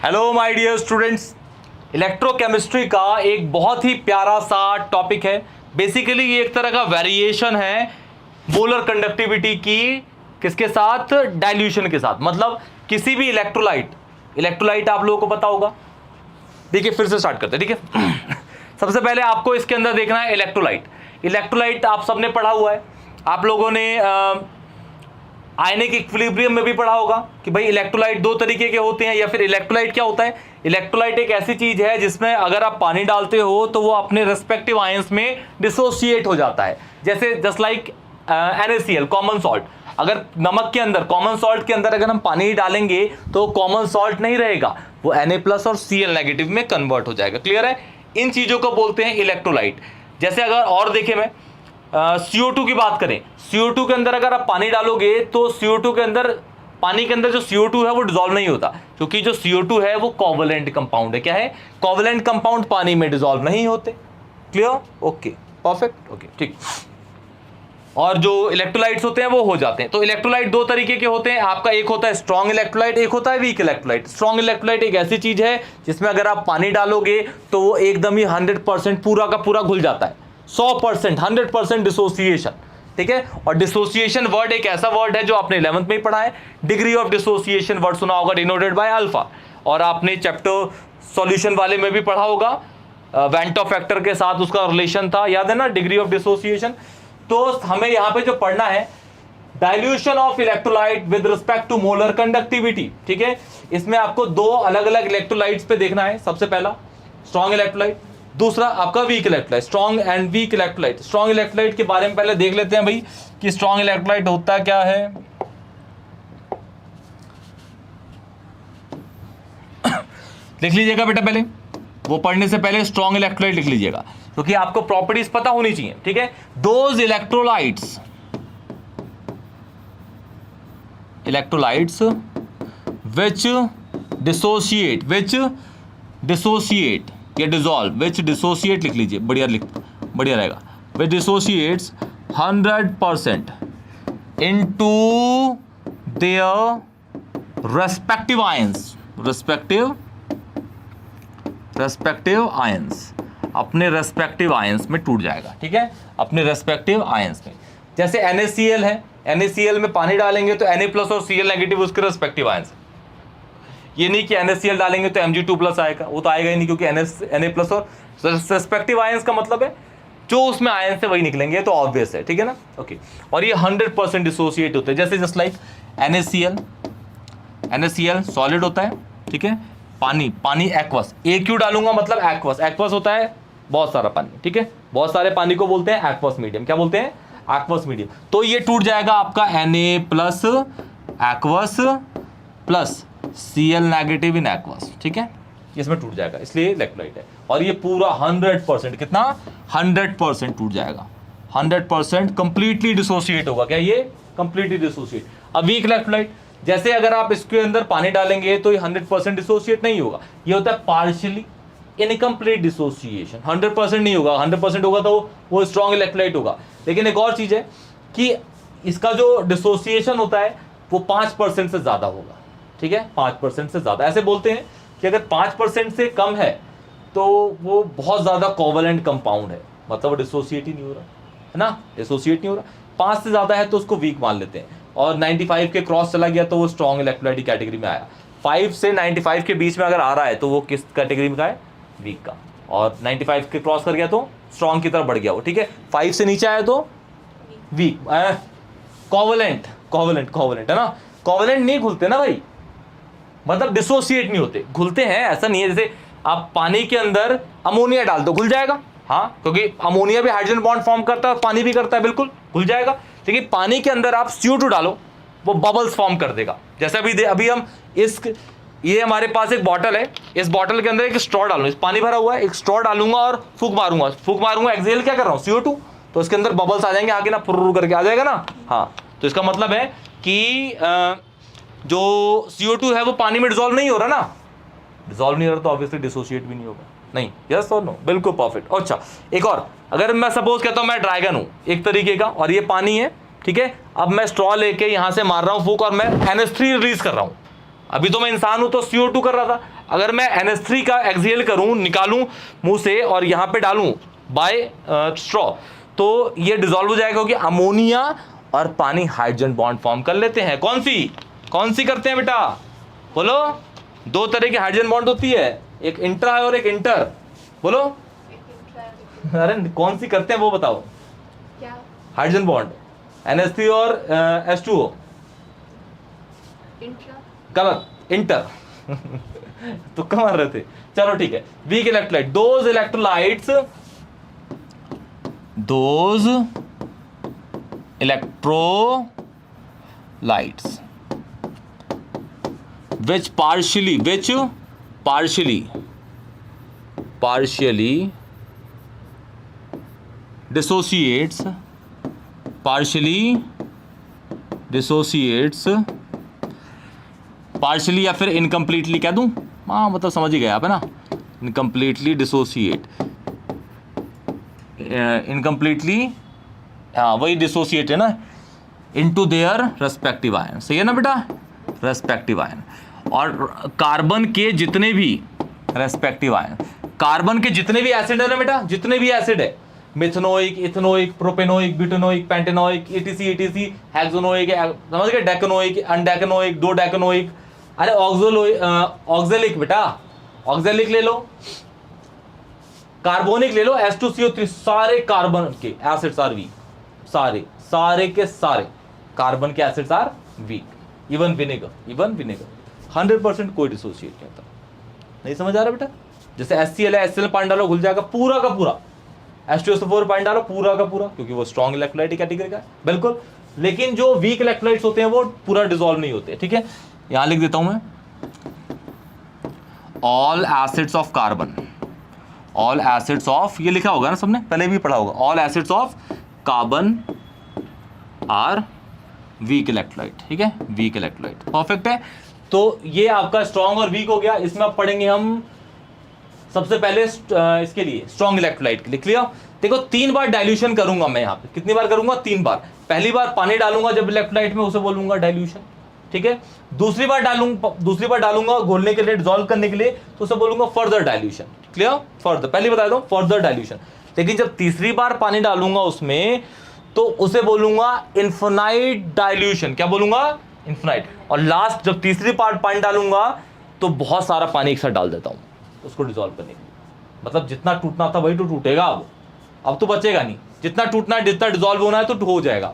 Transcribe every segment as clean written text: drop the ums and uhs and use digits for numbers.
Hello my dear students, electrochemistry का एक बहुत ही प्यारा सा टॉपिक है। बेसिकली ये एक तरह का वेरिएशन है मोलर कंडक्टिविटी की, किसके साथ? डाइल्यूशन के साथ। मतलब किसी भी इलेक्ट्रोलाइट आप लोगों को पता होगा। देखिए फिर से स्टार्ट करते हैं, ठीक है। सबसे पहले आपको इसके अंदर देखना है इलेक्ट्रोलाइट आप सबने पढ़ा हुआ है। आप लोगों ने आयनिक इक्विलिब्रियम में भी पढ़ा होगा कि भाई इलेक्ट्रोलाइट दो तरीके के होते हैं, या फिर इलेक्ट्रोलाइट क्या होता है? इलेक्ट्रोलाइट एक ऐसी चीज है जिसमें अगर आप पानी डालते हो तो वो अपने रेस्पेक्टिव आयंस में डिसोसिएट हो जाता है। जैसे just like NaCl, common salt. अगर नमक के अंदर, कॉमन सॉल्ट के अंदर अगर हम पानी डालेंगे तो कॉमन सॉल्ट नहीं रहेगा, वो Na+ और Cl नेगेटिव में कन्वर्ट हो जाएगा। क्लियर है? इन चीजों को बोलते हैं इलेक्ट्रोलाइट। जैसे अगर और देखें मैं CO2 की बात करें, CO2 के अंदर अगर आप पानी डालोगे तो CO2 के अंदर, पानी के अंदर जो CO2 है वो डिसॉल्व नहीं होता, क्योंकि जो CO2 है वो कोवैलेंट कंपाउंड है। क्या है? कोवैलेंट कंपाउंड पानी में डिसॉल्व नहीं होते। क्लियर? ओके, परफेक्ट, ओके, ठीक। और जो इलेक्ट्रोलाइट्स होते हैं वो हो जाते हैं। तो इलेक्ट्रोलाइट दो तरीके के होते हैं आपका, एक होता है स्ट्रॉन्ग इलेक्ट्रोलाइट, एक होता है वीक इलेक्ट्रोलाइट। स्ट्रॉन्ग इलेक्ट्रोलाइट एक ऐसी चीज है जिसमें अगर आप पानी डालोगे तो वो एकदम ही 100% पूरा का पूरा घुल जाता है, 100%, 100% डिसोसिएशन। ठीक है? और डिसोसिएशन वर्ड एक ऐसा वर्ड है जो आपने 11th में ही पढ़ा है। डिग्री ऑफ डिसोसिएशन वर्ड सुना होगा, डिनोटेड बाय अल्फा। और आपने चैप्टर सॉल्यूशन वाले में भी पढ़ा होगा, वेंटो फैक्टर के साथ उसका रिलेशन था, याद है ना, डिग्री ऑफ डिसोसिएशन। तो हमें यहां पे जो पढ़ना है, dilution of electrolyte with respect to molar conductivity. ठीक है? इसमें आपको दो अलग अलग इलेक्ट्रोलाइट्स पे देखना है। सबसे पहला स्ट्रॉन्ग इलेक्ट्रोलाइट, दूसरा आपका weak electrolyte. Strong and weak electrolyte. Strong electrolyte के बारे में पहले देख लेते हैं भाई कि स्ट्रॉन्ग इलेक्ट्रोलाइट होता क्या है। लिख लीजिएगा बेटा, पहले वो पढ़ने से पहले स्ट्रॉन्ग इलेक्ट्रोलाइट लिख लीजिएगा, क्योंकि आपको प्रॉपर्टीज पता होनी चाहिए। ठीक है? दोज इलेक्ट्रोलाइट्स which dissociate या डिसॉल्व, विच डिसोसिएट लिख लीजिए, बढ़िया रहेगा। Which dissociates 100% into their respective ions, अपने रेस्पेक्टिव आयंस में टूट जाएगा। ठीक है? अपने रेस्पेक्टिव आयंस में। जैसे NaCl है, NaCl में पानी डालेंगे तो Na+ और Cl नेगेटिव उसके रेस्पेक्टिव आयंस। ये नहीं कि NaCl डालेंगे तो Mg2+ आएगा, वो तो आएगा ही नहीं, क्योंकि Na+ और रेस्पेक्टिव आयंस का मतलब है जो उसमें आयंस है वही निकलेंगे, तो ऑब्वियस है। ठीक है ना? ओके। और ये 100% डिसोसिएट होते हैं। जैसे जस्ट लाइक NaCl सॉलिड होता है। ठीक है? पानी एक्वस, A क्यों डालूंगा, मतलब एक्वस होता है बहुत सारा पानी। ठीक है? बहुत सारे पानी को बोलते हैं एक्वस मीडियम। क्या बोलते हैं? Aqueous medium. तो ये टूट जाएगा आपका Na+ aqueous plus Cl negative in aqueous. ठीक है? इसमें टूट जाएगा, इसलिए इलेक्ट्रोलाइट है। और ये पूरा 100%, कितना? 100% टूट जाएगा। 100% कंप्लीटली डिसोसिएट होगा। क्या ये? Completely dissociate. अब वीक इलेक्ट्रोलाइट, जैसे अगर आप इसके अंदर पानी डालेंगे तो ये 100% डिसोसिएट नहीं होगा, ये होता है पार्शियली इनकम्प्लीट डिसोसिएशन। 100% नहीं होगा, 100% होगा तो वो स्ट्रॉन्ग इलेक्ट्रोलाइट होगा। लेकिन एक और चीज है कि इसका जो डिसोसिएशन होता है वो 5% से ज्यादा होगा। ठीक है? 5% से ज्यादा। ऐसे बोलते हैं कि अगर 5% से कम है तो वो बहुत ज्यादा कोवैलेंट कंपाउंड है, मतलब वो डिसोसिएट ही नहीं हो रहा है ना, डिसोसिएट नहीं हो रहा। 5 से ज्यादा है तो उसको वीक मान लेते हैं, और 95 के क्रॉस चला गया तो वो स्ट्रॉन्ग इलेक्ट्रोलाइट कैटेगरी में आया। 5 से 95 के बीच में अगर आ रहा है तो वो किस कैटेगरी में का है? वीक का। और 95 के क्रॉस कर गया तो स्ट्रॉन्ग की तरफ बढ़ गया वो। ठीक है? 5 से नीचे आया तो वीक। कोवैलेंट है ना, कोवैलेंट नहीं घुलते ना भाई, मतलब डिसोसिएट नहीं होते, घुलते हैं ऐसा नहीं है। जैसे आप पानी के अंदर अमोनिया डाल दो, घुल जाएगा। हाँ, क्योंकि अमोनिया भी हाइड्रोजन बॉन्ड फॉर्म करता है और पानी भी करता है, बिल्कुल घुल जाएगा। लेकिन पानी के अंदर आप CO2 डालो, वो बबल्स फॉर्म कर देगा। जैसे अभी हम ये हमारे पास एक बॉटल है, इस बॉटल के अंदर एक स्ट्रॉ डालूंगा, इस पानी भरा हुआ है, एक स्ट्रॉ डालूंगा और फूक मारूंगा, एक्सहेल क्या कर रहा हूँ? CO2, तो इसके अंदर बबल्स आ जाएंगे, आगे ना फुर्र करके आ जाएगा ना। हाँ, तो इसका मतलब है कि जो CO2 है वो पानी में डिसॉल्व नहीं हो रहा ना, डिसॉल्व नहीं हो रहा तो ऑब्वियसली डिसोसिएट भी नहीं होगा। नहीं, यस और नो? बिल्कुल परफेक्ट। अच्छा, एक और, अगर मैं सपोज कहता हूं मैं ड्रैगन हूं एक तरीके का, और ये पानी है। ठीक है? अब मैं स्ट्रॉ लेके यहां से मार रहा हूं फूक, और मैं NH3 रिलीज कर रहा हूं। अभी तो मैं इंसान हूं तो CO2 कर रहा था, अगर मैं NH3 का एक्सहेल करूं, निकालूं मुंह से और यहां पे डालूं बाय स्ट्रॉ, तो ये डिसॉल्व हो जाएगा, क्योंकि अमोनिया और पानी हाइड्रोजन बॉन्ड फॉर्म कर लेते हैं। कौन सी करते हैं बेटा, बोलो? दो तरह की हाइड्रोजन बॉन्ड होती है, एक इंट्रा और एक इंटर। बोलो, अरे कौन सी करते हैं वो बताओ? क्या? हाइड्रोजन बॉन्ड NH3 और H2O। इंट्रा। गलत, इंटर। तो कम मार रहे थे। चलो ठीक है, weak electrolyte, those electrolytes which partially dissociates partially या फिर इनकम्प्लीटली कह दूं, हाँ मतलब समझ ही गए आप, है ना? इनकम्प्लीटली डिसोसिएट, इनकम्प्लीटली, हाँ वही डिसोसिएट है ना, इनटू देयर रेस्पेक्टिव आयन। सही है ना बेटा? Respective ion. और कार्बन के जितने भी रेस्पेक्टिव आयन, कार्बन के जितने भी एसिड है ना बेटा, जितने भी एसिड है, methanoic, ethanoic, propanoic, butanoic, pentanoic, ETC, hexanoic, समझ गए? डेकेनोइक, अनडेकेनोइक, दो डेकेनोइक, अरे ऑक्जेलिक बेटा, ऑक्जेलिक ले लो, कार्बोनिक ले लो, H2CO3, सारे कार्बन के एसिड्स आर वीक, सारे के सारे कार्बन के acids are weak, even vinegar 100% कोई डिसोसिएट नहीं होता। नहीं समझ आ रहा बेटा? जैसे HCl है, HCl पानी डालो घुल जाएगा पूरा का पूरा, H2SO4 पानी डालो पूरा का पूरा, क्योंकि वो स्ट्रॉन्ग इलेक्ट्रोलाइट कैटेगरी का है, बिल्कुल। लेकिन जो वीक इलेक्ट्रोलाइट्स होते हैं वो पूरा डिसॉल्व नहीं होते। ठीक है, यहां लिख देता हूं मैं, all acids of carbon, all acids of, ये लिखा होगा ना सबने, पहले भी पढ़ा होगा, all acids of carbon are weak electrolyte. ठीक है, वीक इलेक्ट्रोलाइट, परफेक्ट है। तो ये आपका स्ट्रॉन्ग और वीक हो गया। इसमें अब पढ़ेंगे हम सबसे पहले इसके लिए स्ट्रॉन्ग इलेक्ट्रोलाइट के लिए। क्लियर? देखो 3 बार डाइल्यूशन करूंगा मैं यहाँ पे, कितनी बार करूंगा? 3 बार। पहली बार पानी डालूंगा जब इलेक्ट्रोलाइट में, उसे बोलूंगा डाइल्यूशन। ठीक है, दूसरी बार डालूंगा घोलने के लिए, डिसॉल्व करने के लिए, तो उसे बोलूंगा फर्दर डाइल्यूशन। क्लियर? फर्दर, पहले बता दो फर्दर डाइल्यूशन। लेकिन जब तीसरी बार पानी डालूंगा उसमें, तो उसे बोलूंगा इन्फिनाइट डाइल्यूशन। क्या बोलूंगा? इन्फिनाइट। और लास्ट जब तीसरी बार पानी डालूंगा तो बहुत सारा पानी एक साथ डाल देता हूं उसको डिसॉल्व करने के लिए। मतलब जितना टूटना था वही तो टूटेगा, अब तो बचेगा नहीं। जितना टूटना है, जितना डिसॉल्व होना है तो हो जाएगा,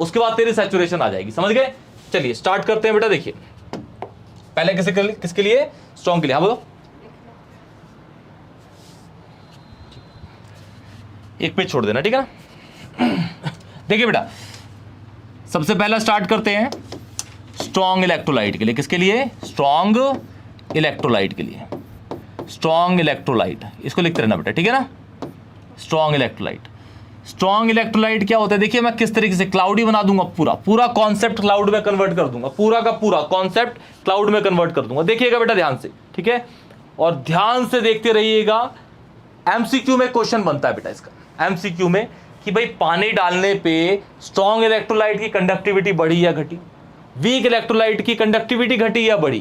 उसके बाद तेरी सैचुरेशन आ जाएगी। समझ गए? चलिए स्टार्ट करते हैं बेटा। देखिए पहले किसके लिए? स्ट्रॉन्ग के लिए। हाँ बोलो, एक पेज छोड़ देना, ठीक है ना? देखिए बेटा, सबसे पहला स्टार्ट करते हैं स्ट्रॉन्ग इलेक्ट्रोलाइट के लिए। किसके लिए? स्ट्रॉन्ग इलेक्ट्रोलाइट के लिए। स्ट्रॉन्ग इलेक्ट्रोलाइट, इसको लिखते रहना बेटा, ठीक है ना? Strong electrolyte. स्ट्रॉन्ग इलेक्ट्रोलाइट क्या होता है? देखिए मैं किस तरीके से क्लाउडी बना दूंगा, पूरा कॉन्सेप्ट क्लाउड में कन्वर्ट कर दूंगा, पूरा का पूरा कॉन्सेप्ट क्लाउड में कन्वर्ट कर दूंगा। देखिएगा बेटा ध्यान से, ठीक है? और ध्यान से देखते रहिएगा। एमसीक्यू में क्वेश्चन बनता है बेटा इसका, एमसीक्यू में, कि भाई पानी डालने पे स्ट्रॉन्ग इलेक्ट्रोलाइट की कंडक्टिविटी बढ़ी या घटी, वीक इलेक्ट्रोलाइट की कंडक्टिविटी घटी या बढ़ी।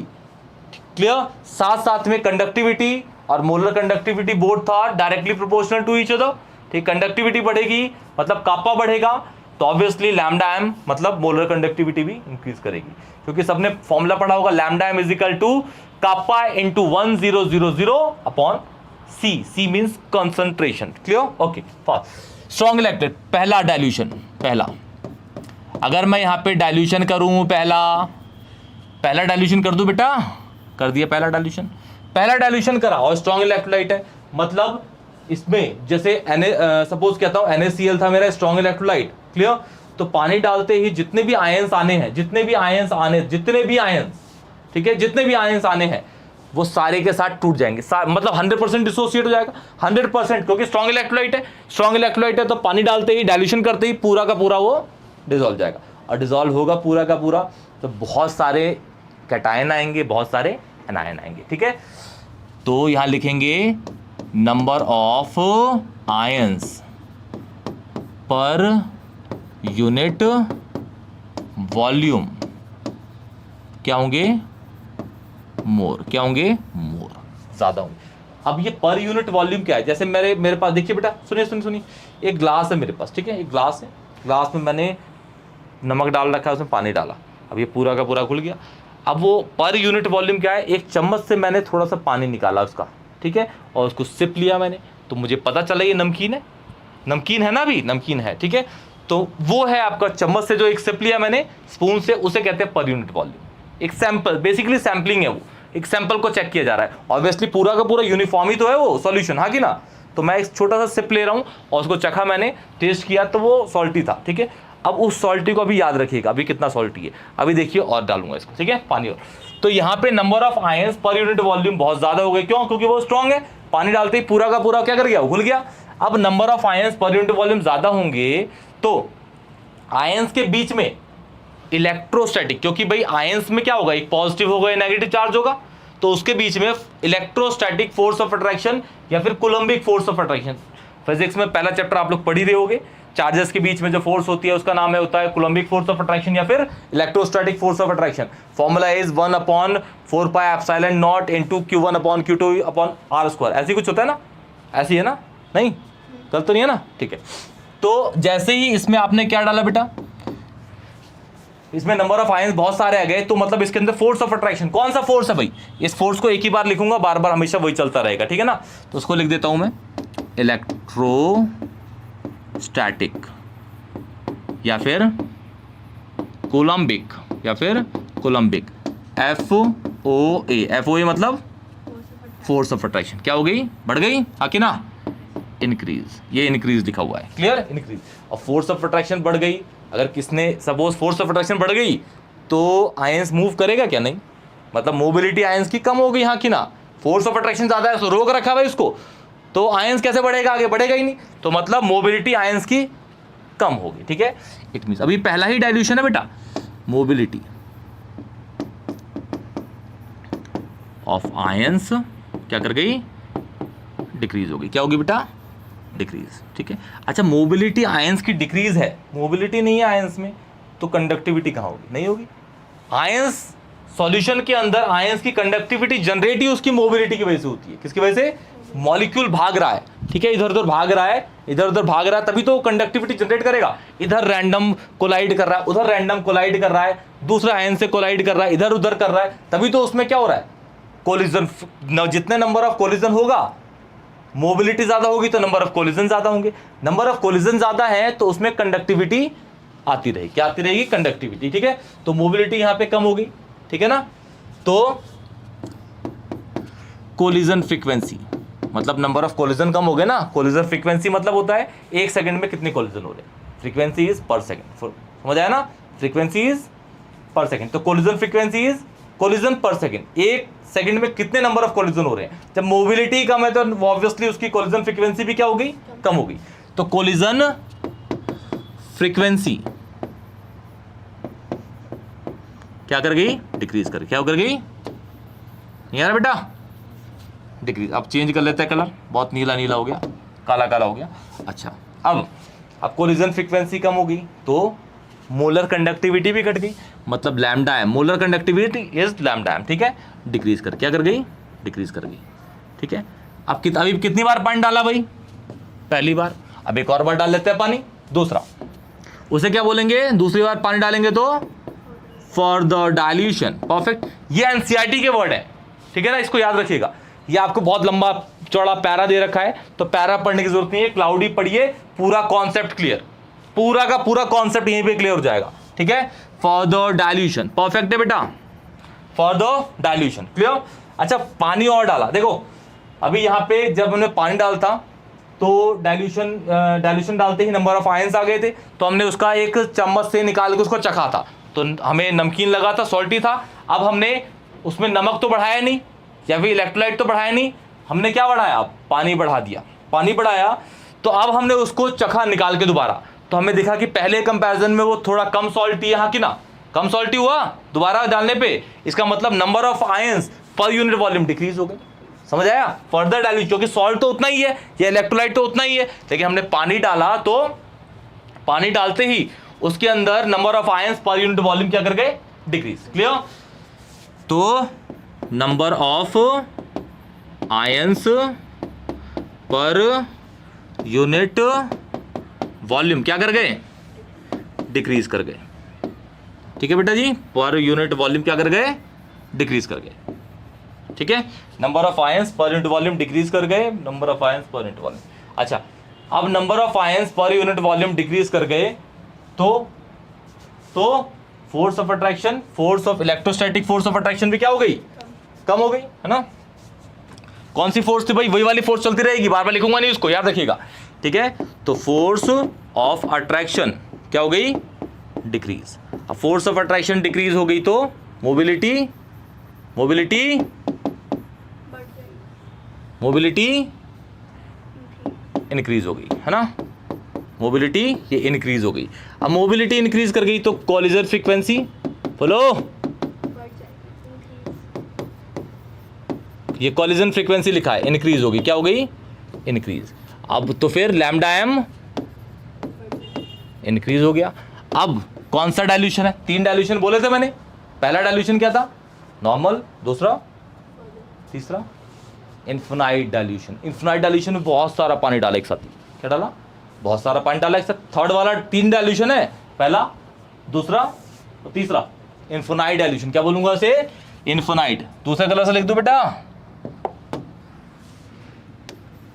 क्लियर? साथ साथ में कंडक्टिविटी और मोलर कंडक्टिविटी बोथ था directly proportional to each other. ठीक, कंडक्टिविटी बढ़ेगी मतलब कापा बढ़ेगा, तो ऑब्वियसली लैम्डा एम मतलब मोलर कंडक्टिविटी भी इंक्रीज करेगी, क्योंकि सबने फॉर्मूला पढ़ा होगा, lambda M is equal to kappa into 1000 upon C. C means concentration. Clear? Okay, fast. Strong electrolyte, पहला डाइल्यूशन, पहला, अगर मैं यहां पे डाइल्यूशन करूं, पहला डाइल्यूशन कर दूं बेटा, कर दिया पहला डाइल्यूशन करा, और स्ट्रॉन्ग इलेक्ट्रोलाइट है, मतलब इसमें जैसे सपोज कहता हूं NaCl था मेरा स्ट्रॉन्ग इलेक्ट्रोलाइट। क्लियर? तो पानी डालते ही जितने भी आयंस आने हैं, जितने भी आयंस, ठीक है, जितने भी आयंस आने हैं वो सारे के साथ टूट जाएंगे, मतलब 100% डिसोसिएट हो जाएगा, 100%, क्योंकि स्ट्रॉन्ग इलेक्ट्रोलाइट है। तो पानी डालते ही, डाइल्यूशन करते ही पूरा का पूरा वो डिसॉल्व जाएगा, और डिसॉल्व होगा पूरा का पूरा, तो बहुत सारे कैटायन आएंगे, बहुत सारे एनायन आएंगे। ठीक है? तो यहां लिखेंगे number of ions per unit volume, क्या होंगे? मोर, क्या होंगे, मोर, ज्यादा होंगे। अब ये पर यूनिट वॉल्यूम क्या है, जैसे मेरे पास देखिए बेटा, सुनिए, एक ग्लास है मेरे पास, ठीक है, एक ग्लास है, ग्लास में मैंने नमक डाल रखा है, उसमें पानी डाला, अब ये पूरा का पूरा घुल गया। अब वो पर यूनिट वॉल्यूम क्या है, एक चम्मच से मैंने थोड़ा सा पानी निकाला उसका, ठीक है, और उसको सिप लिया मैंने, तो मुझे पता चला ये नमकीन है, नमकीन है ना, अभी नमकीन है, ठीक है। तो वो है आपका चम्मच से जो एक सिप लिया मैंने स्पून से, उसे कहते हैं पर यूनिट वॉल्यूम। एक सैंपल, बेसिकली सैंपलिंग है वो, एक सैंपल को चेक किया जा रहा है। ऑब्वियसली पूरा का पूरा यूनिफॉर्म ही तो है वो सॉल्यूशन, हाँ कि ना। तो मैं एक छोटा सा सिप ले रहा हूँ और उसको चखा मैंने, टेस्ट किया तो वो सॉल्टी था, ठीक है। अब उस सॉल्टी को अभी याद रखिएगा, अभी कितना सॉल्टी है, अभी देखिए और डालूंगा इसको, ठीक है, पानी और। तो यहाँ पे number of ions per unit volume बहुत ज्यादा हो गए, क्यों, क्योंकि वो स्ट्रॉन्ग है, पानी डालते ही पूरा का पूरा क्या कर गया, घुल गया। अब number of ions per unit volume ज्यादा होंगे तो आयंस के बीच में इलेक्ट्रोस्टैटिक, क्योंकि भाई आयंस में क्या होगा, एक पॉजिटिव होगा, नेगेटिव चार्ज होगा, तो उसके बीच में इलेक्ट्रोस्टैटिक फोर्स ऑफ अट्रैक्शन या फिर Coulombic force of attraction, physics में पहला चैप्टर आप लोग पढ़ ही रहे होगे, चार्जेस के बीच में जो फोर्स होती है उसका नाम है होता है कूलम्बिक फोर्स ऑफ अट्रैक्शन या फिर electrostatic force of attraction. Formula is 1/4 pi epsilon not into q1/q2/r², ऐसी कुछ होता है ना, ऐसी है ना, नहीं गलत तो नहीं है ना, ठीक है। तो जैसे ही इसमें आपने क्या डाला बेटा, इसमें नंबर ऑफ आयंस बहुत सारे आ गए, तो मतलब इसके अंदर फोर्स ऑफ अट्रैक्शन, कौन सा फोर्स है भाई, इस फोर्स को एक ही बार लिखूंगा, बार बार हमेशा वही चलता रहेगा, ठीक है ना। तो उसको लिख देता हूं मैं इलेक्ट्रोस्टैटिक या फिर कूलम्बिक FOA मतलब फोर्स ऑफ अट्रैक्शन, क्या हो गई, बढ़ गई, हाँ कि ना, इंक्रीज, ये इंक्रीज लिखा हुआ है, क्लियर, इंक्रीज। और फोर्स ऑफ अट्रैक्शन बढ़ गई, अगर किसने सपोज फोर्स ऑफ अट्रैक्शन बढ़ गई तो आयंस मूव करेगा क्या, नहीं, मतलब मोबिलिटी आयंस की कम हो गई, हाँ कि ना, फोर्स ऑफ अट्रैक्शन ज्यादा है तो रोक रखा है उसको, तो आयंस कैसे बढ़ेगा, आगे बढ़ेगा ही नहीं, तो मतलब मोबिलिटी आयंस की कम होगी, ठीक है। इट मींस अभी पहला ही डायल्यूशन है बेटा, मोबिलिटी ऑफ आयंस क्या कर गई, डिक्रीज होगी, क्या होगी बेटा, डिक्रीज, ठीक है। अच्छा, मोबिलिटी आयंस की डिक्रीज है, मोबिलिटी नहीं है आयंस में, तो कंडक्टिविटी कहाँ होगी, नहीं होगी। आयंस सॉल्यूशन के अंदर आयंस की कंडक्टिविटी जनरेट ही उसकी मोबिलिटी की वजह से होती है, किसकी वजह से, मॉलिक्यूल भाग रहा है, ठीक है, इधर उधर भाग रहा है, तभी तो कंडक्टिविटी जनरेट करेगा। इधर रैंडम कोलाइड कर रहा है, उधर रैंडम कोलाइड कर रहा है, दूसरा आयन से कोलाइड कर रहा है, इधर उधर कर रहा है, तभी तो उसमें क्या हो रहा है, कोलिजन। जितने नंबर ऑफ कोलिजन होगा, मोबिलिटी ज्यादा होगी तो नंबर ऑफ कोलिजन ज्यादा होंगे, नंबर ऑफ कोलिजन ज्यादा है तो उसमें कंडक्टिविटी आती रहेगी, क्या आती रहेगी, कंडक्टिविटी, ठीक है। तो मोबिलिटी यहां पे कम होगी, ठीक है ना। तो कोलिजन फ्रीक्वेंसी मतलब नंबर ऑफ कोलिजन कम हो गए ना, कोलिजन फ्रीक्वेंसी मतलब होता है एक सेकंड में कितने कोलिजन हो रहे हैं, फ्रीक्वेंसी इज पर सेकंड, समझ आया ना, फ्रीक्वेंसी इज पर सेकंड, तो कोलिजन फ्रीक्वेंसी इज कोलिजन पर सेकंड, एक सेकंड में कितने नंबर ऑफ कोलिजन हो रहे हैं। जब मोबिलिटी कम है तो ऑब्वियसली उसकी कोलिजन फ्रीक्वेंसी भी क्या होगी, कम होगी। तो कोलिजन फ्रीक्वेंसी क्या कर गई, डिक्रीज कर, क्या कर गई, नहीं यार बेटा, डिक्रीज। अब चेंज कर लेते हैं कलर, बहुत नीला नीला हो गया, काला काला हो गया। अच्छा, अब कोलिजन फ्रीक्वेंसी कम होगी तो मोलर कंडक्टिविटी भी घट गई, मतलब lambda M, molar conductivity is lambda M, ठीक है, डिक्रीज कर, क्या कर गई, डिक्रीज कर गई, ठीक है। अब अभी कितनी बार पानी डाला भाई, पहली बार, अब एक और बार डाल लेते हैं पानी, दूसरा, उसे क्या बोलेंगे, दूसरी बार पानी डालेंगे तो फॉर द डाइल्यूशन, परफेक्ट। ये एनसीईआरटी के वर्ड है, ठीक है ना, इसको याद रखिएगा। ये आपको बहुत लंबा चौड़ा पैरा दे रखा है, तो पैरा पढ़ने की जरूरत नहीं है, क्लाउडी पढ़िए, पूरा कॉन्सेप्ट क्लियर, पूरा का पूरा कॉन्सेप्ट यहीं पे क्लियर हो जाएगा, ठीक है। फॉर द डाइल्यूशन, परफेक्ट है बेटा, फॉर द डाइल्यूशन, क्लियर। अच्छा, पानी और डाला, देखो अभी यहाँ पे जब हमने पानी डालता तो डाइल्यूशन डालते ही नंबर ऑफ आयंस आ गए थे, तो हमने उसका एक चम्मच से निकाल के उसको चखा था, तो हमें नमकीन लगा था, सॉल्टी था। अब हमने उसमें नमक तो बढ़ाया नहीं या फिर इलेक्ट्रोलाइट तो बढ़ाया नहीं, हमने क्या बढ़ाया, पानी बढ़ा दिया, पानी बढ़ाया, तो अब हमने उसको चखा निकाल के दोबारा, तो हमें दिखा कि पहले कंपैरिजन में वो थोड़ा कम सॉल्टी है, हाँ कि ना, कम सॉल्टी हुआ दोबारा डालने पे, इसका मतलब number of ions per unit volume decrease हो गए, समझ आया। फर्दर डाइल्यूशन, क्योंकि सॉल्ट तो उतना ही है या इलेक्ट्रोलाइट तो उतना ही है, लेकिन हमने पानी डाला तो पानी डालते ही उसके अंदर number of ions per unit volume क्या कर गए, डिक्रीज, क्लियर। तो number of ions per unit volume क्या कर गए, डिक्रीज कर गए। ठीक है बेटा जी, पर यूनिट वॉल्यूम क्या कर गए, डिक्रीज कर गए। ठीक है, number of ions per unit volume decrease कर गए, number of ions per unit volume. अच्छा, अब number of ions per unit volume decrease कर गए तो force of attraction, force of electrostatic force of attraction भी क्या हो गई, कम हो गई, है ना। कौन सी फोर्स थी भाई, वही वाली फोर्स चलती रहेगी, बार बार लिखूंगा नहीं उसको, याद रखिएगा। ठीक है, तो फोर्स ऑफ अट्रैक्शन क्या हो गई, डिक्रीज। अब फोर्स ऑफ अट्रैक्शन डिक्रीज हो गई तो मोबिलिटी इंक्रीज हो गई, है ना। मोबिलिटी ये इंक्रीज हो गई। अब मोबिलिटी इंक्रीज कर गई तो कॉलिजन फ्रीक्वेंसी, बोलो, ये कॉलिजन फ्रीक्वेंसी लिखा है, इंक्रीज होगी, क्या हो गई, इंक्रीज। अब तो फिर लैम्डा एम इंक्रीज हो गया। अब कौन सा डाइल्यूशन है, 3 डाइल्यूशन बोले थे मैंने। पहला डाइल्यूशन क्या था, नॉर्मल, दूसरा, तीसरा इन्फिनाइट डाइल्यूशन। इन्फिनाइट डाइल्यूशन में बहुत सारा पानी डाला एक साथ ही, क्या डाला, बहुत सारा पानी डाला एक साथ। थर्ड वाला 3 डाइल्यूशन है, पहला, दूसरा और तीसरा, इन्फिनाइट डाइल्यूशन। क्या बोलूंगा इसे, इन्फिनाइट। दूसरे कलर से लिख दो बेटा,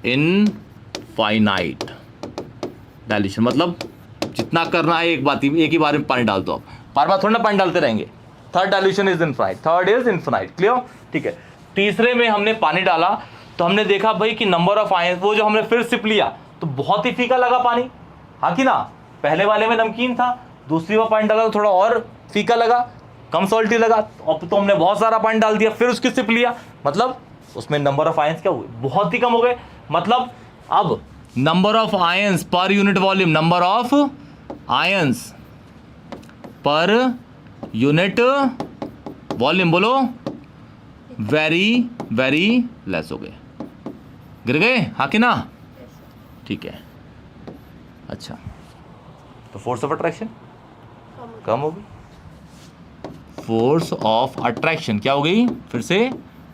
इनफाइनाइट डाइल्यूशन, मतलब जितना करना है एक ही बार में पानी डाल दो, आप बार बार थोड़ा ना पानी डालते रहेंगे। Third dilution is infinite, third is infinite, clear. ठीक है, तीसरे में हमने पानी डाला तो हमने देखा भाई कि नंबर ऑफ आयंस, वो जो हमने फिर सिप लिया तो बहुत ही फीका लगा पानी, हाँ कि ना। पहले वाले में नमकीन था, दूसरी बार पानी डाला तो थोड़ा और फीका लगा, कम सॉल्टी लगा। अब तो हमने बहुत सारा पानी डाल दिया, फिर उसकी सिप लिया, मतलब उसमें नंबर ऑफ आयंस क्या हुए, बहुत ही कम हो गए। मतलब अब number of ions per unit volume, number of ions per unit volume, बोलो, वेरी वेरी लेस हो गए, गिर गए, हाँ कि ना। ठीक है, अच्छा, तो फोर्स ऑफ अट्रैक्शन कम हो गई, फोर्स ऑफ अट्रैक्शन क्या हो गई, फिर से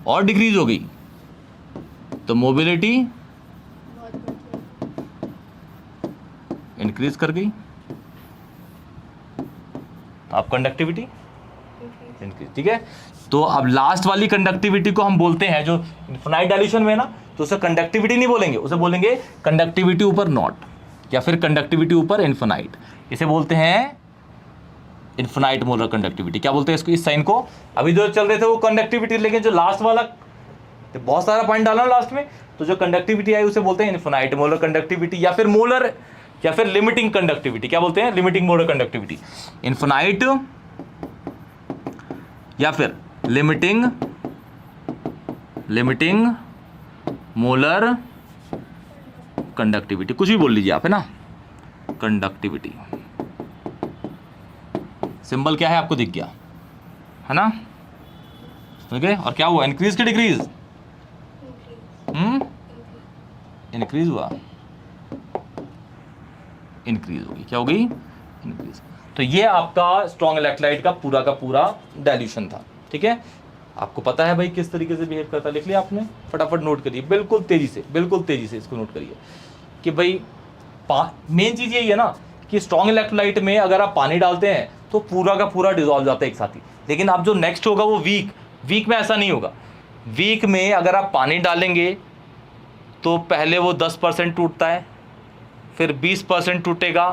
और डिक्रीज हो गई, तो मोबिलिटी इंक्रीज कर गई। अब कंडक्टिविटी इंक्रीज, ठीक है। तो अब लास्ट वाली कंडक्टिविटी को हम बोलते हैं, जो इनफिनाइट डाइल्यूशन में है ना, तो उसे कंडक्टिविटी नहीं बोलेंगे, उसे बोलेंगे कंडक्टिविटी ऊपर नॉट, या फिर कंडक्टिविटी ऊपर इनफिनाइट। इसे बोलते हैं इनफिनाइट मोलर कंडक्टिविटी। क्या बोलते हैं इसको, इस साइन को। अभी जो चल रहे थे वो कंडक्टिविटी, लेकिन जो लास्ट वाला, तो बहुत सारा पॉइंट डाला लास्ट में, तो जो कंडक्टिविटी आई उसे बोलते हैं इनफिनाइट मोलर कंडक्टिविटी, या फिर मोलर, या फिर लिमिटिंग कंडक्टिविटी। क्या बोलते हैं, लिमिटिंग मोलर कंडक्टिविटी। इनफिनाइट या फिर लिमिटिंग मोलर कंडक्टिविटी, कुछ भी बोल लीजिए आप, है ना। कंडक्टिविटी सिंबल क्या है आपको दिख गया, है ना। ओके, और क्या हुआ, इंक्रीज की डिक्रीज, इंक्रीज हुआ, इंक्रीज होगी, क्या हो गई, इंक्रीज। तो ये आपका स्ट्रॉन्ग इलेक्ट्रोलाइट का पूरा डाइल्यूशन था, ठीक है। आपको पता है भाई किस तरीके से बिहेव करता है, लिख लिया आपने, फटाफट नोट करिए, बिल्कुल तेजी से इसको नोट करिए कि भाई मेन चीज यही है ना कि स्ट्रॉन्ग इलेक्ट्रोलाइट में अगर आप पानी डालते हैं तो पूरा का पूरा डिसॉल्व जाता है एक साथ ही। लेकिन अब जो नेक्स्ट होगा वो वीक में ऐसा नहीं होगा। वीक में अगर आप पानी डालेंगे तो पहले वो 10% टूटता है, फिर 20% टूटेगा,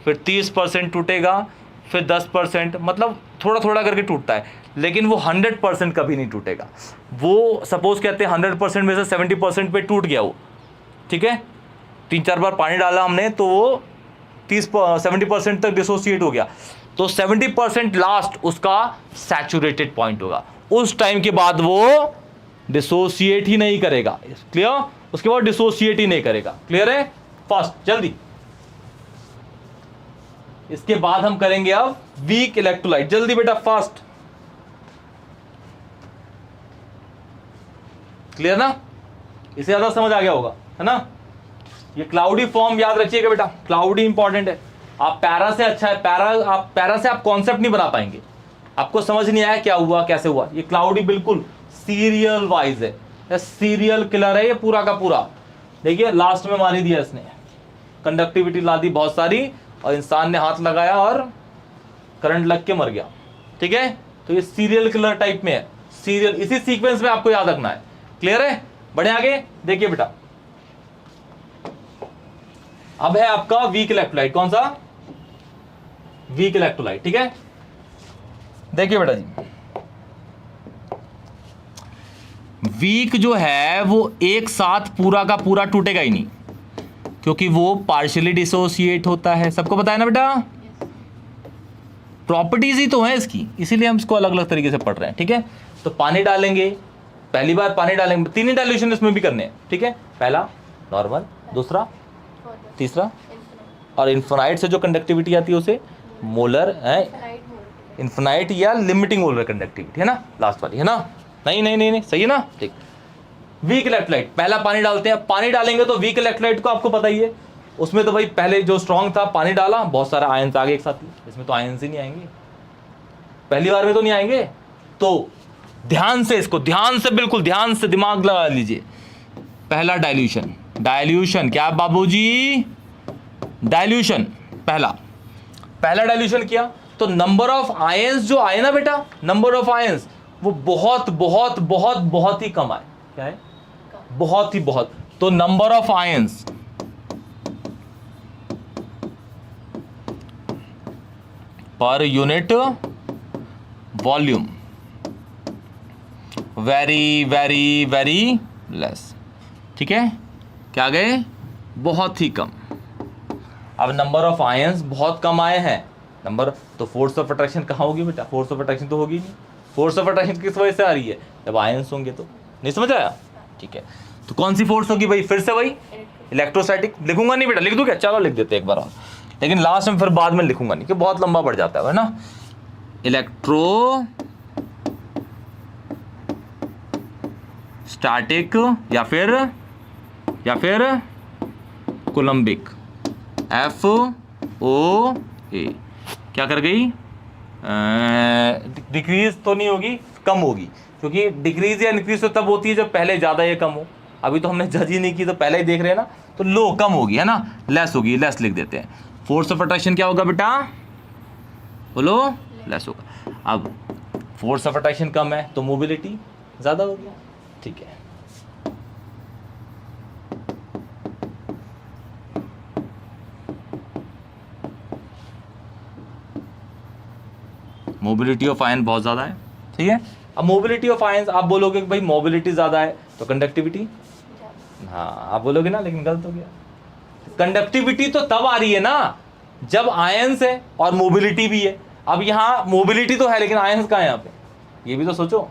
फिर 30% टूटेगा, फिर 10%, मतलब थोड़ा थोड़ा करके टूटता है। लेकिन वो 100% कभी नहीं टूटेगा। वो सपोज कहते हैं 100% में से 70% पे टूट गया वो, ठीक है। 3-4 बार पानी डाला हमने तो वो 70% तक डिसोसिएट हो गया, तो 70% लास्ट उसका सैचुरेटेड पॉइंट होगा। उस टाइम के बाद वो डिसोसिएट ही नहीं करेगा, क्लियर। उसके बाद डिसोसिएट ही नहीं करेगा, क्लियर है। फास्ट जल्दी, इसके बाद हम करेंगे अब वीक इलेक्ट्रोलाइट, जल्दी बेटा फास्ट, क्लियर ना। इसे ज्यादा समझ आ गया होगा, है ना। ये क्लाउडी फॉर्म याद रखिएगा बेटा, क्लाउडी इंपॉर्टेंट है। आप पैरा से अच्छा है, पैरा से आप कॉन्सेप्ट नहीं बना पाएंगे, आपको समझ नहीं आया क्या हुआ कैसे हुआ। ये क्लाउडी बिल्कुल सीरियल वाइज है, सीरियल किलर है ये पूरा का पूरा। देखिए लास्ट में मार ही दिया इसने, कंडक्टिविटी ला दी बहुत सारी और इंसान ने हाथ लगाया और करंट लग के मर गया। ठीक है, तो ये सीरियल किलर टाइप में है, सीरियल, इसी सीक्वेंस में आपको याद रखना है। क्लियर है? बढ़े आगे। देखिए बेटा, अब है आपका वीक इलेक्ट्रोलाइट। कौन सा? Week electrolyte. ठीक है, देखिए बेटा जी, वीक जो है वो एक साथ पूरा का पूरा टूटेगा ही नहीं, क्योंकि वो पार्शियली डिसोसिएट होता है। सबको पता है ना बेटा? प्रॉपर्टीज ही तो है इसकी, इसीलिए हम इसको अलग अलग तरीके से पढ़ रहे हैं। ठीक है, तो पानी डालेंगे, पहली बार पानी डालेंगे, 3 ही डाइल्यूशन इसमें भी करने हैं। ठीक है, पहला नॉर्मल, दूसरा, तीसरा, और इन्फिनाइट से जो कंडक्टिविटी आती है उसे मोलर है, इन्फिनाइट या लिमिटिंग मोलर कंडक्टिविटी है ना, लास्ट वाली है ना? नहीं, सही है ना? ठीक। वीक इलेक्ट्रोलाइट, पहला पानी डालते हैं। पानी डालेंगे तो वीक इलेक्ट्रोलाइट को आपको पता ही है, उसमें तो भाई पहले जो स्ट्रॉन्ग था पानी डाला, बहुत सारा आयंस आ गए एक साथ ही। इसमें तो आयंस ही नहीं आएंगे, पहली बार में तो नहीं आएंगे। तो ध्यान से इसको, ध्यान से, बिल्कुल ध्यान से दिमाग लगा लीजिए। पहला डाइल्यूशन, डाइल्यूशन क्या बाबूजी? डाइल्यूशन, पहला डाइल्यूशन किया तो नंबर ऑफ आयंस जो आए ना बेटा, नंबर ऑफ आयंस वो बहुत बहुत बहुत बहुत ही कम आए। क्या है? बहुत ही बहुत। तो number of ions per unit volume very very very less. ठीक है, क्या गए? बहुत ही कम। अब नंबर ऑफ आयंस बहुत कम आए हैं, नंबर, तो फोर्स ऑफ अट्रैक्शन कहाँ होगी बेटा? फोर्स ऑफ अट्रैक्शन तो होगी नहीं। फोर्स ऑफ अट्रैक्शन किस वजह से आ रही है? जब आयंस होंगे तो। नहीं समझ आया? ठीक है, तो कौन सी फोर्स होगी भाई? फिर से वही इलेक्ट्रोस्टैटिक। लिखूंगा नहीं बेटा, लिख दूं क्या? चलो लिख देते एक बार और, लेकिन लास्ट में फिर बाद में लिखूंगा नहीं कि बहुत लंबा पड़ जाता है ना। इलेक्ट्रो स्टैटिक या फिर कोलम्बिक, FOA। क्या कर गई? डिक्रीज तो नहीं होगी, कम होगी, क्योंकि डिक्रीज या इंक्रीज तो तब होती है जब पहले ज्यादा या कम हो। अभी तो हमने जज ही नहीं की, तो पहले ही देख रहे हैं ना, तो लो कम होगी है ना, लेस होगी, लेस लिख देते हैं। फोर्स ऑफ अट्रैक्शन क्या होगा बेटा? बोलो, लेस होगा। अब फोर्स ऑफ अट्रैक्शन कम है तो मोबिलिटी ज्यादा होगी। ठीक है, मोबिलिटी ऑफ आयन बहुत ज्यादा है। ठीक है, अब मोबिलिटी ऑफ आयंस, आप बोलोगे कि भाई मोबिलिटी ज्यादा है तो कंडक्टिविटी, हाँ आप बोलोगे ना, लेकिन गलत हो गया। कंडक्टिविटी तो तब आ रही है ना जब आयंस है और मोबिलिटी भी है। अब यहाँ मोबिलिटी तो है लेकिन आयंस कहाँ है यहाँ पे? ये भी तो सोचो।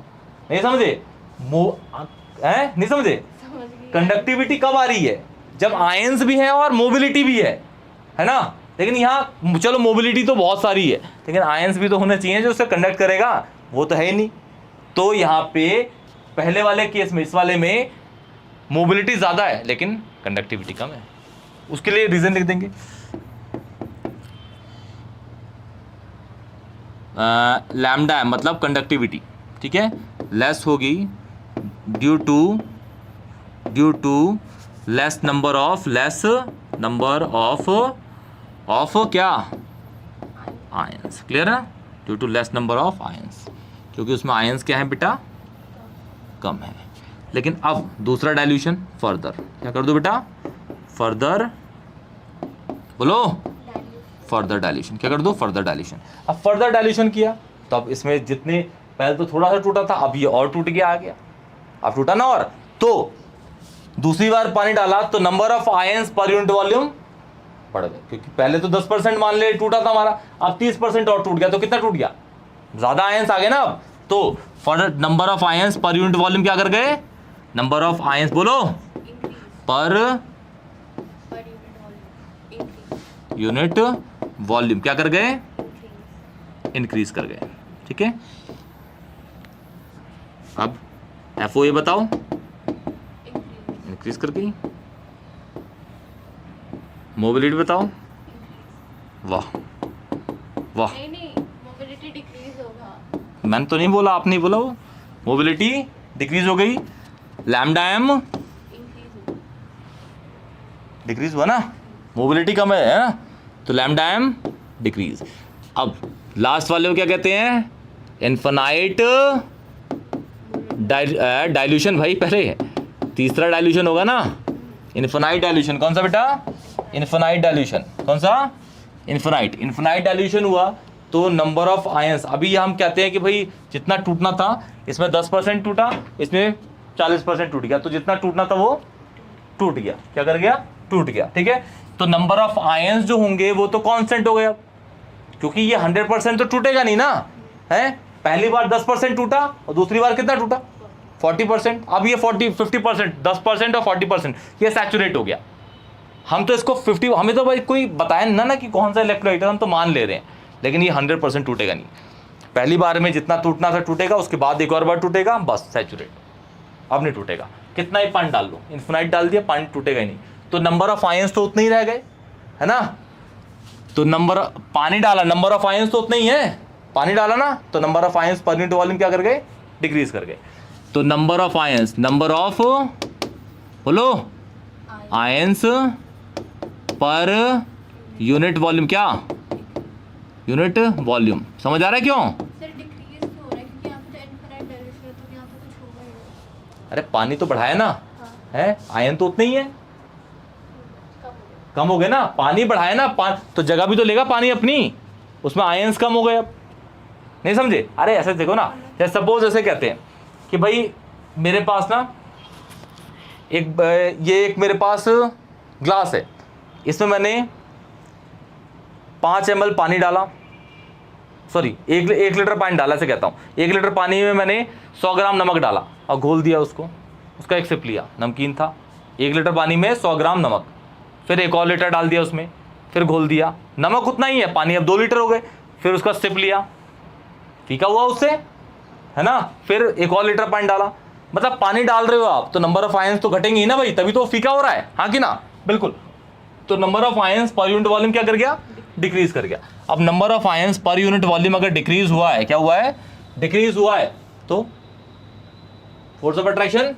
नहीं समझे? नहीं समझे? कंडक्टिविटी कब आ रही है? जब आयंस भी है और मोबिलिटी भी है ना। लेकिन यहाँ चलो मोबिलिटी तो बहुत सारी है, लेकिन आयंस भी तो होने चाहिए जो उसे कंडक्ट करेगा, वो तो है ही नहीं। तो यहाँ पे पहले वाले केस में, इस वाले में मोबिलिटी ज्यादा है लेकिन कंडक्टिविटी कम है। उसके लिए रीजन लिख देंगे, लैम्डा है मतलब कंडक्टिविटी। ठीक है, लेस होगी due to less number of क्या? आयंस। क्लियर है? Due to less number of ions, क्योंकि उसमें आयंस क्या है बेटा? कम है। लेकिन अब दूसरा डाइल्यूशन, फर्दर क्या कर दो बेटा? फर्दर, बोलो, फर्दर डाइल्यूशन। क्या कर दो? Further dilution. अब फर्दर डाइल्यूशन किया तो अब इसमें जितने, पहले तो थोड़ा सा टूटा था, अब ये और टूट गया, आ गया, अब टूटा ना, और तो दूसरी बार पानी डाला तो number of ions per unit volume बढ़ गए, क्योंकि पहले तो 10% मान ले टूटा था हमारा, अब 30% और टूट गया, तो कितना टूट गया? ज्यादा आयंस आ गए ना अब। तो for number of ions per unit volume क्या कर गए? नंबर ऑफ आयंस बोलो, पर यूनिट वॉल्यूम क्या कर गए? इंक्रीज कर गए। ठीक है, अब FOA बताओ, इंक्रीज कर गई। मोबिलिटी बताओ, वाह वाह, नहीं मोबिलिटी डिक्रीज होगा। मैंने तो नहीं बोला, आपने बोला, वो मोबिलिटी डिक्रीज हो गई, लैम्डा एम डिक्रीज हुआ ना, मोबिलिटी कम है ना, तो लैम्डा एम डिक्रीज। अब लास्ट वाले को क्या कहते हैं, इन्फिनाइट डाइल्यूशन। भाई पहले तीसरा डाइल्यूशन होगा ना, इन्फिनाइट डाइल्यूशन। कौन सा बेटा, इन्फिनाइट डाइल्यूशन। कौन सा, इन्फिनाइट। इन्फिनाइट डाइल्यूशन हुआ तो नंबर ऑफ आयंस, अभी हम कहते हैं कि भाई जितना टूटना था इसमें 10% टूटा, इसमें 40% टूट गया, तो जितना टूटना था वो टूट गया। क्या कर गया, टूट गया। ठीक है, तो नंबर ऑफ आयंस जो होंगे वो तो कांस्टेंट हो गए अब, क्योंकि ये 100% तो टूटेगा नहीं ना, है। पहली बार 10% टूटा और दूसरी बार कितना टूटा, 40%। अब ये 50%, 10% और 40%, ये सैचुरेट हो गया। हम तो इसको 50, हमें तो भाई कोई बताया ना कि कौन सा इलेक्ट्रोलाइट है, हम तो मान ले रहे हैं, लेकिन ये 100% टूटेगा नहीं। पहली बार में जितना टूटना था टूटेगा, उसके बाद एक और बार टूटेगा, बस सैचुरेट, अब नहीं टूटेगा। कितना ही पानी डाल लो, इन्फिनाइट डाल दिया, पानी टूटेगा ही नहीं। तो नंबर ऑफ आयंस तो उतने ही रह गए, है ना। तो पानी डाला, नंबर ऑफ आयंस तो उतने ही है, पानी डाला ना, तो number of ions per unit volume क्या कर गए, डिक्रीज कर गए। तो number of ions, number of, बोलो, आयंस पर यूनिट वॉल्यूम, क्या, यूनिट वॉल्यूम। समझ आ रहा है क्यों? सर डिक्रीज क्यों हो रहा है, क्योंकि यहाँ पे तो इनफिनिट डायरेक्शन है, तो यहाँ पे कुछ होगा ही। अरे पानी तो बढ़ाया ना, है, आयन तो उतने ही है, कम हो गए ना, पानी बढ़ाया ना, तो जगह भी तो लेगा पानी अपनी, उसमें आयंस कम हो गए। अब नहीं समझे? अरे ऐसे देखो ना, जैसे सपोज ऐसे कहते हैं कि भाई मेरे पास ना एक मेरे पास ग्लास है, इसमें मैंने 5 ml पानी डाला, सॉरी 1 लीटर पानी डाला, ऐसे कहता हूँ। 1 लीटर पानी में मैंने 100 ग्राम नमक डाला और घोल दिया उसको, उसका एक सिप लिया, नमकीन था। 1 लीटर पानी में 100 ग्राम नमक, फिर 1 और लीटर डाल दिया उसमें, फिर घोल दिया, नमक उतना ही है, पानी अब 2 लीटर हो गए, फिर उसका सिप लिया, फीका हुआ उससे, है ना, फिर 1 और लीटर पानी डाला। मतलब पानी डाल रहे हो आप तो नंबर ऑफ आयंस तो घटेंगे ही ना भाई, तभी तो फीका हो रहा है, हाँ कि ना, बिल्कुल। तो number of ions per unit volume क्या कर गया, डिक्रीज कर गया। अब number of ions per unit volume अगर डिक्रीज हुआ है, क्या हुआ है, डिक्रीज हुआ है, तो फोर्स ऑफ अट्रैक्शन,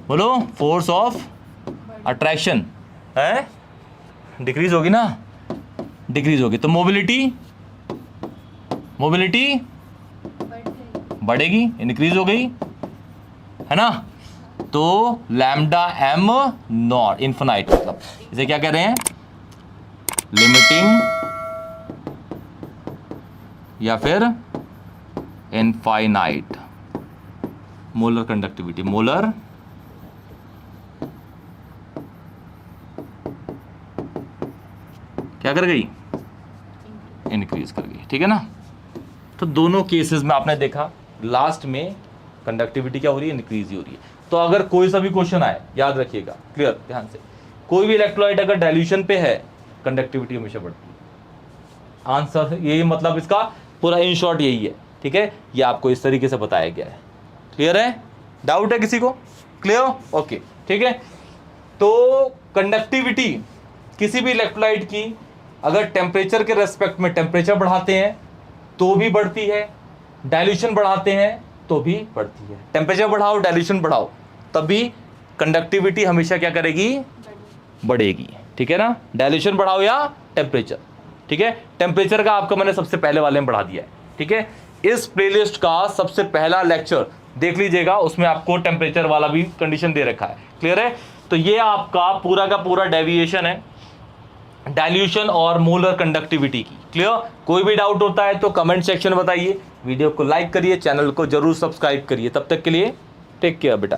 बोलो, फोर्स ऑफ अट्रैक्शन है, डिक्रीज होगी ना, डिक्रीज होगी। तो मोबिलिटी बढ़ेगी, इंक्रीज हो गई, है ना। तो लैम्डा एम नॉट, इन्फिनाइट, मतलब इसे क्या कह रहे हैं, लिमिटिंग या फिर इनफाइनाइट मोलर कंडक्टिविटी। मोलर क्या कर गई, इंक्रीज कर गई, ठीक है ना। तो दोनों केसेस में आपने देखा लास्ट में कंडक्टिविटी क्या हो रही है, इंक्रीज ही हो रही है। तो अगर कोई सा भी क्वेश्चन आए, याद रखिएगा, क्लियर, ध्यान से, कोई भी इलेक्ट्रोलाइट अगर डाइल्यूशन पे है, कंडक्टिविटी हमेशा बढ़ती है। आंसर यही, मतलब इसका पूरा इन शॉर्ट यही है, ठीक है। ये आपको इस तरीके से बताया गया है, क्लियर है, डाउट है किसी को, क्लियर, ओके, ठीक है। तो कंडक्टिविटी किसी भी इलेक्ट्रोलाइट की अगर टेम्परेचर के रेस्पेक्ट में टेम्परेचर बढ़ाते हैं तो भी बढ़ती है, डाइल्यूशन बढ़ाते हैं तो भी बढ़ती है। टेम्परेचर बढ़ाओ, डाइल्यूशन बढ़ाओ, तभी कंडक्टिविटी हमेशा क्या करेगी, बढ़ेगी, ठीक है ना। डाइल्यूशन बढ़ाओ या टेम्परेचर, ठीक है। टेम्परेचर का आपका मैंने सबसे पहले वाले में बढ़ा दिया है, ठीक है। इस प्लेलिस्ट का सबसे पहला लेक्चर देख लीजिएगा, उसमें आपको टेम्परेचर वाला भी कंडीशन दे रखा है, क्लियर है। तो ये आपका पूरा का पूरा डेविएशन है डाइल्यूशन और मोलर कंडक्टिविटी की, क्लियर। कोई भी डाउट होता है तो कमेंट सेक्शन बताइए, वीडियो को लाइक करिए, चैनल को जरूर सब्सक्राइब करिए। तब तक के लिए टेक केयर बेटा।